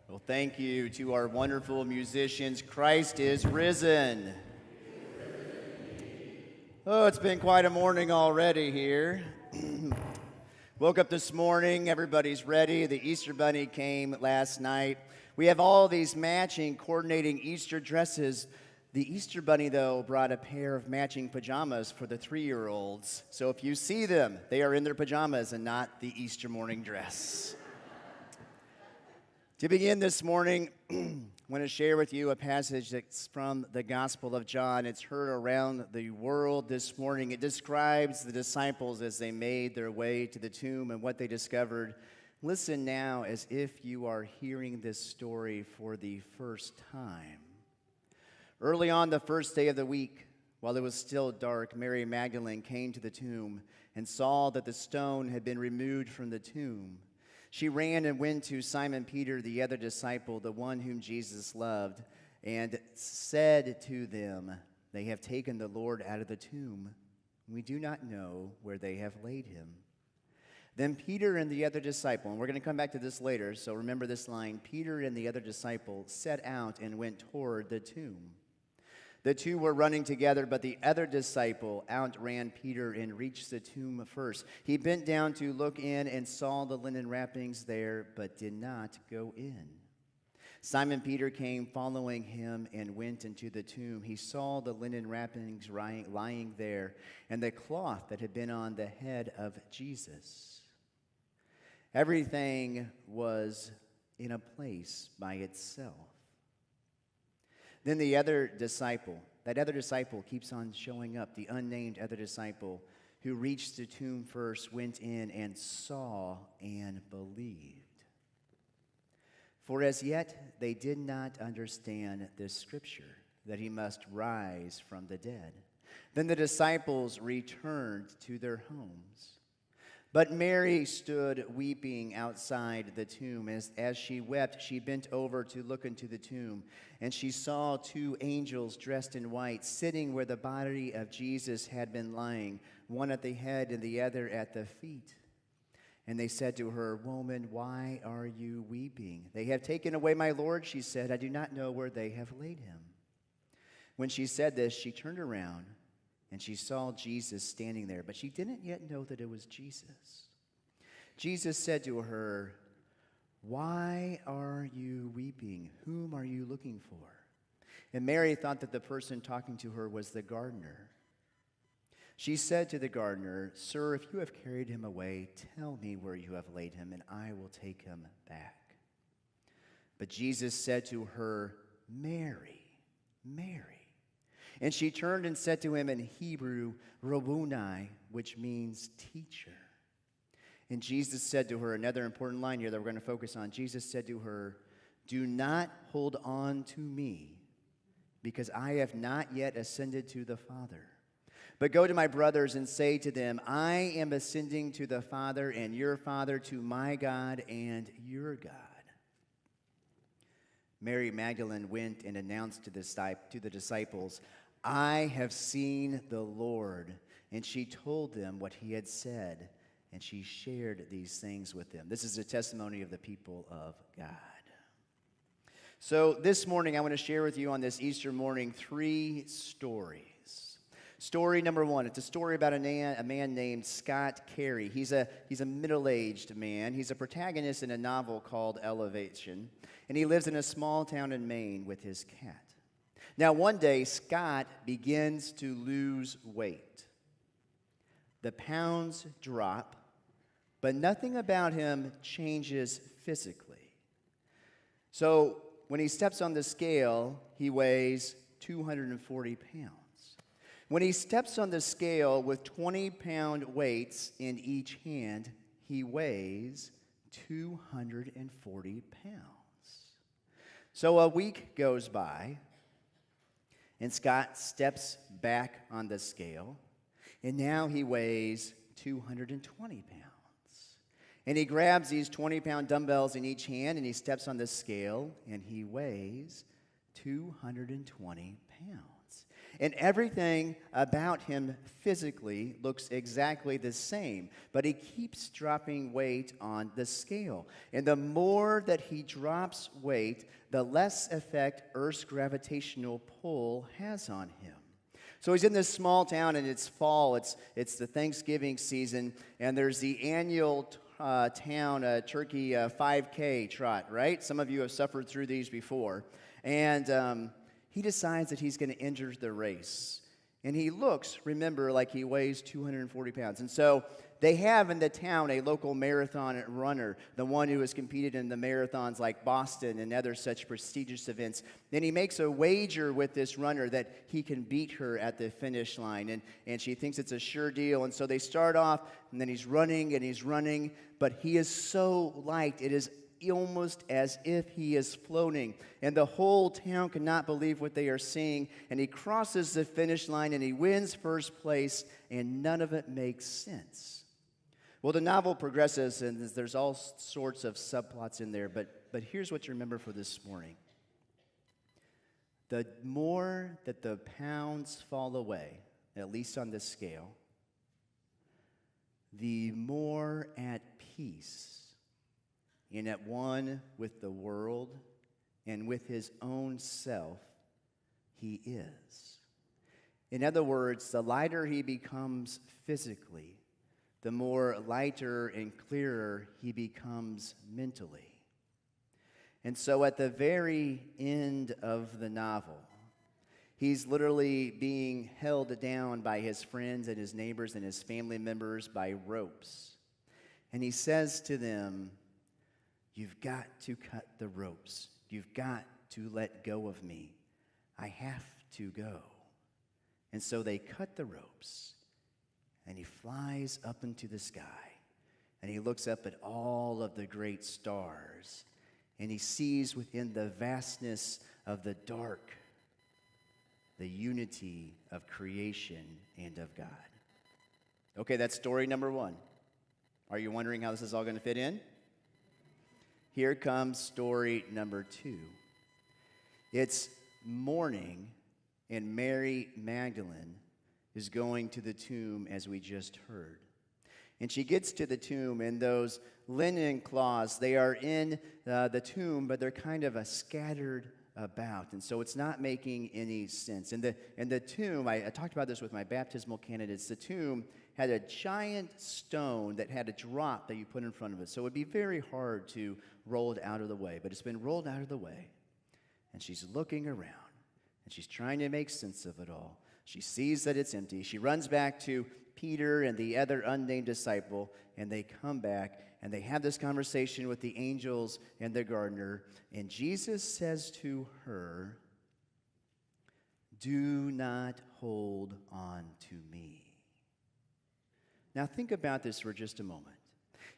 Well, thank you to our wonderful musicians. Christ is risen. Oh, it's been quite a morning already here. Woke up this morning, everybody's ready. The Easter Bunny came last night. We have all these matching, coordinating Easter dresses. The Easter Bunny, though, brought a pair of matching pajamas for the 3-year-olds. So if you see them, they are in their pajamas and not the Easter morning dress. To begin this morning, I want to share with you a passage that's from the Gospel of John. It's heard around the world this morning. It describes the disciples as they made their way to the tomb and what they discovered. Listen now as if you are hearing this story for the first time. Early on the first day of the week, while it was still dark, Mary Magdalene came to the tomb and saw that the stone had been removed from the tomb. She ran and went to Simon Peter, the other disciple, the one whom Jesus loved, and said to them, "They have taken the Lord out of the tomb. We do not know where they have laid him." Then Peter and the other disciple, and we're going to come back to this later, so remember this line, Peter and the other disciple set out and went toward the tomb. The two were running together, but the other disciple outran Peter and reached the tomb first. He bent down to look in and saw the linen wrappings there, but did not go in. Simon Peter came following him and went into the tomb. He saw the linen wrappings lying there and the cloth that had been on the head of Jesus. Everything was in a place by itself. Then the other disciple, that other disciple keeps on showing up, the unnamed other disciple who reached the tomb first, went in and saw and believed. For as yet they did not understand this scripture, that he must rise from the dead. Then the disciples returned to their homes. But Mary stood weeping outside the tomb. As she wept, she bent over to look into the tomb, and she saw 2 angels dressed in white sitting where the body of Jesus had been lying, one at the head and the other at the feet. And they said to her, "Woman, why are you weeping?" "They have taken away my Lord," she said. "I do not know where they have laid him." When she said this, she turned around and she saw Jesus standing there, but she didn't yet know that it was Jesus. Jesus said to her, "Why are you weeping? Whom are you looking for?" And Mary thought that the person talking to her was the gardener. She said to the gardener, "Sir, if you have carried him away, tell me where you have laid him, and I will take him back." But Jesus said to her, "Mary, Mary." And she turned and said to him in Hebrew, "Rabboni," which means teacher. And Jesus said to her, another important line here that we're going to focus on. Jesus said to her, "Do not hold on to me, because I have not yet ascended to the Father. But go to my brothers and say to them, I am ascending to the Father and your Father, to my God and your God." Mary Magdalene went and announced to the disciples, "I have seen the Lord." And she told them what he had said, and she shared these things with them. This is a testimony of the people of God. So this morning, I want to share with you on this Easter morning 3 stories. Story number 1, it's a story about a man named Scott Carey. He's a middle-aged man. He's a protagonist in a novel called Elevation, and he lives in a small town in Maine with his cat. Now, one day, Scott begins to lose weight. The pounds drop, but nothing about him changes physically. So, when he steps on the scale, he weighs 240 pounds. When he steps on the scale with 20-pound weights in each hand, he weighs 240 pounds. So a week goes by, and Scott steps back on the scale, and now he weighs 220 pounds. And he grabs these 20-pound dumbbells in each hand, and he steps on the scale, and he weighs 220 pounds. And everything about him physically looks exactly the same, but he keeps dropping weight on the scale. And the more that he drops weight, the less effect Earth's gravitational pull has on him. So he's in this small town, and it's fall. It's the Thanksgiving season, and there's the annual town turkey 5K trot, right? Some of you have suffered through these before. And he decides that he's going to enter the race. And he looks, remember, like he weighs 240 pounds. And so they have in the town a local marathon runner, the one who has competed in the marathons like Boston and other such prestigious events. Then he makes a wager with this runner that he can beat her at the finish line. And she thinks it's a sure deal. And so they start off, and then he's running, but he is so light. It is almost as if he is floating. And the whole town cannot believe what they are seeing. And he crosses the finish line, and he wins first place, and none of it makes sense. Well, the novel progresses, and there's all sorts of subplots in there, but here's what you remember for this morning. The more that the pounds fall away, at least on this scale, the more at peace and at one with the world and with his own self he is. In other words, the lighter he becomes physically, the more lighter and clearer he becomes mentally. And so at the very end of the novel, he's literally being held down by his friends and his neighbors and his family members by ropes. And he says to them, "You've got to cut the ropes. You've got to let go of me. I have to go." And so they cut the ropes, and he flies up into the sky, and he looks up at all of the great stars, and he sees within the vastness of the dark the unity of creation and of God. Okay, that's story number one. Are you wondering how this is all going to fit in? Here comes story number two. It's morning, and Mary Magdalene is going to the tomb, as we just heard. And she gets to the tomb, and those linen cloths, they are in the tomb, but they're kind of scattered about. And so it's not making any sense. And the tomb, I talked about this with my baptismal candidates, the tomb had a giant stone that had a drop that you put in front of it. So it would be very hard to roll it out of the way. But it's been rolled out of the way. And she's looking around. And she's trying to make sense of it all. She sees that it's empty. She runs back to Peter and the other unnamed disciple. And they come back. And they have this conversation with the angels and the gardener. And Jesus says to her, "Do not hold on to me." Now think about this for just a moment.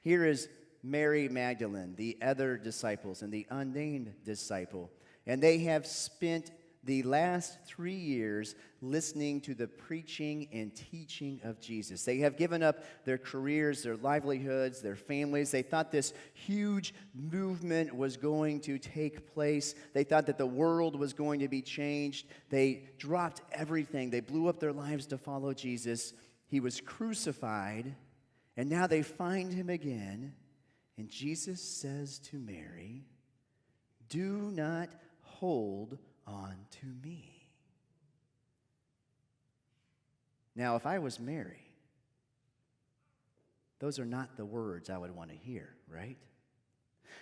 Here is Mary Magdalene, the other disciples, and the unnamed disciple. And they have spent the last 3 years listening to the preaching and teaching of Jesus. They have given up their careers, their livelihoods, their families. They thought this huge movement was going to take place. They thought that the world was going to be changed. They dropped everything. They blew up their lives to follow Jesus. He was crucified, and now they find him again. And Jesus says to Mary, "Do not hold on to me." Now, if I was Mary, those are not the words I would want to hear, right?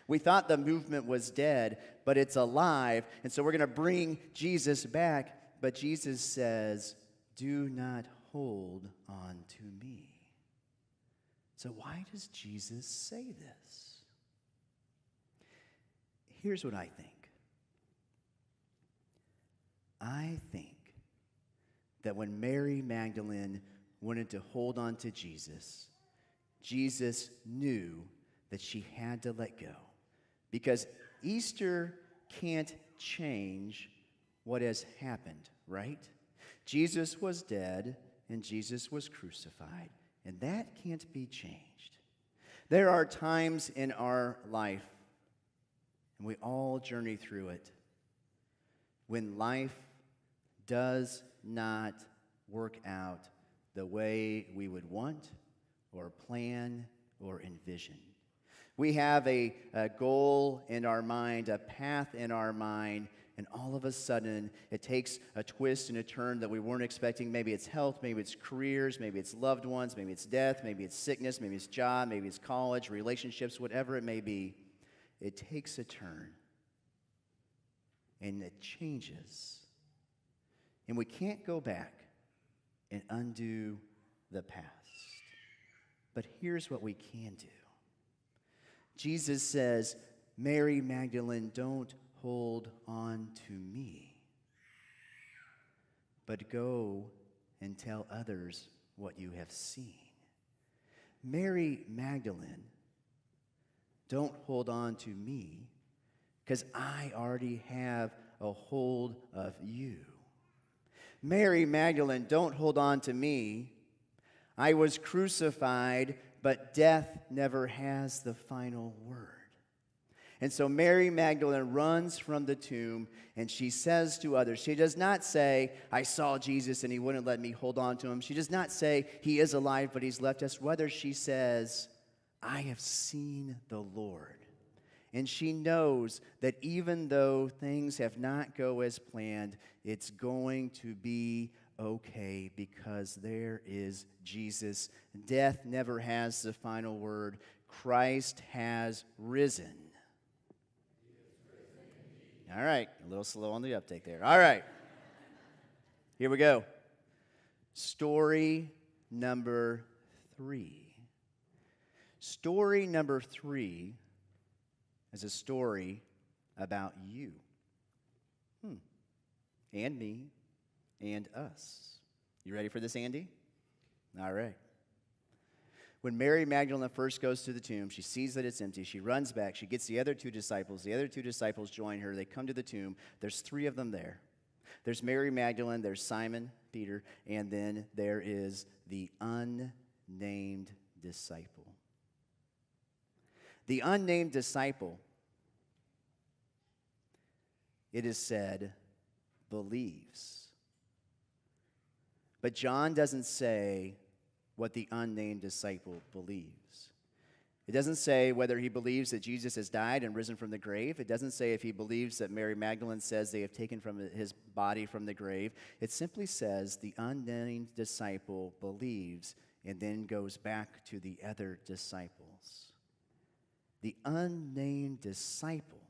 We thought the movement was dead, but it's alive, and so we're going to bring Jesus back. But Jesus says, "Do not hold on to me." So why does Jesus say this? Here's what I think. I think that when Mary Magdalene wanted to hold on to Jesus, Jesus knew that she had to let go. Because Easter can't change what has happened, right? Jesus was dead and Jesus was crucified, and that can't be changed. There are times in our life, and we all journey through it, when life does not work out the way we would want or plan or envision. We have a goal in our mind, a path in our mind, and all of a sudden it takes a twist and a turn that we weren't expecting. Maybe it's health, maybe it's careers, maybe it's loved ones, maybe it's death, maybe it's sickness, maybe it's job, maybe it's college, relationships, whatever it may be. It takes a turn and it changes. And we can't go back and undo the past. But here's what we can do. Jesus says, Mary Magdalene, don't hold on to me, but go and tell others what you have seen. Mary Magdalene, don't hold on to me, because I already have a hold of you. Mary Magdalene, don't hold on to me. I was crucified, but death never has the final word. And so Mary Magdalene runs from the tomb and she says to others, she does not say, I saw Jesus and he wouldn't let me hold on to him. She does not say, he is alive, but he's left us. Rather, she says, I have seen the Lord. And she knows that even though things have not go as planned, it's going to be okay because there is Jesus. Death never has the final word. Christ has risen. All right, a little slow on the uptake there. All right, here we go. Story number 3. Story number 3 is a story about you. And me. And us. You ready for this, Andy? All right. When Mary Magdalene first goes to the tomb, she sees that it's empty. She runs back. She gets the other 2 disciples. The other 2 disciples join her. They come to the tomb. There's 3 of them there. There's Mary Magdalene, there's Simon, Peter, and then there is the unnamed disciple. The unnamed disciple, it is said, believes. But John doesn't say what the unnamed disciple believes. It doesn't say whether he believes that Jesus has died and risen from the grave. It doesn't say if he believes that Mary Magdalene says they have taken from his body from the grave. It simply says the unnamed disciple believes and then goes back to the other disciples. The unnamed disciple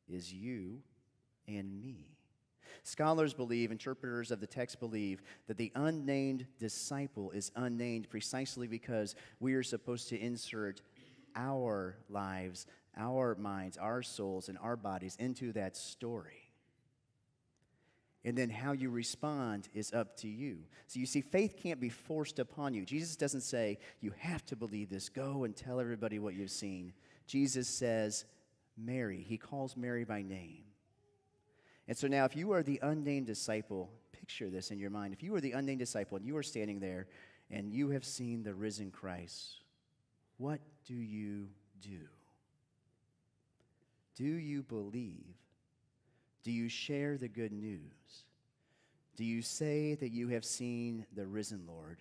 is you and me. Scholars believe, interpreters of the text believe, that the unnamed disciple is unnamed precisely because we are supposed to insert our lives, our minds, our souls, and our bodies into that story. And then how you respond is up to you. So you see, faith can't be forced upon you. Jesus doesn't say, you have to believe this. Go and tell everybody what you've seen. Jesus says, Mary. He calls Mary by name. And so now if you are the unnamed disciple, picture this in your mind. If you are the unnamed disciple and you are standing there and you have seen the risen Christ, what do you do? Do you believe? Do you share the good news? Do you say that you have seen the risen Lord?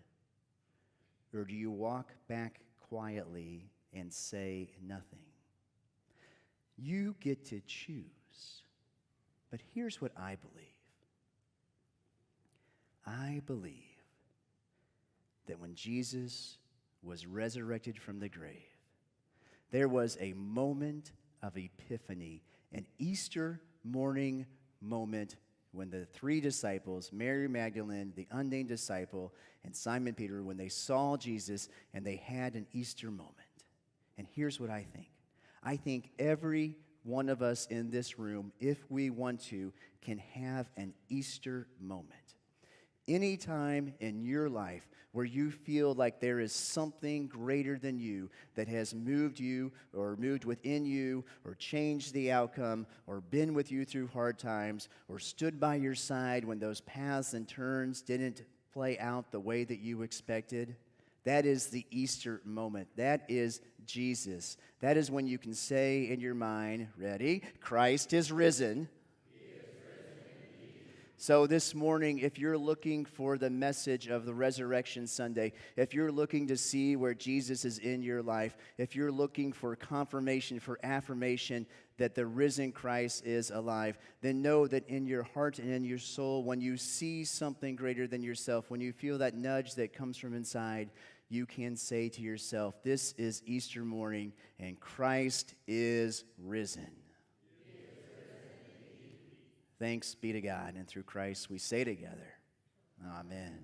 Or do you walk back quietly and say nothing? You get to choose. But here's what I believe. I believe that when Jesus was resurrected from the grave, there was a moment of epiphany, an Easter morning moment when the 3 disciples, Mary Magdalene, the unnamed disciple, and Simon Peter, when they saw Jesus and they had an Easter moment. And here's what I think. I think every one of us in this room, if we want to, can have an Easter moment. Anytime in your life where you feel like there is something greater than you that has moved you or moved within you or changed the outcome or been with you through hard times or stood by your side when those paths and turns didn't play out the way that you expected, that is the Easter moment. That is Jesus. That is when you can say in your mind, ready? Christ is risen. He is risen So this morning, if you're looking for the message of the Resurrection Sunday, if you're looking to see where Jesus is in your life, if you're looking for confirmation, for affirmation that the risen Christ is alive, then know that in your heart and in your soul, when you see something greater than yourself, when you feel that nudge that comes from inside, you can say to yourself, this is Easter morning and Christ is risen. Thanks be to God, and through Christ we say together, amen.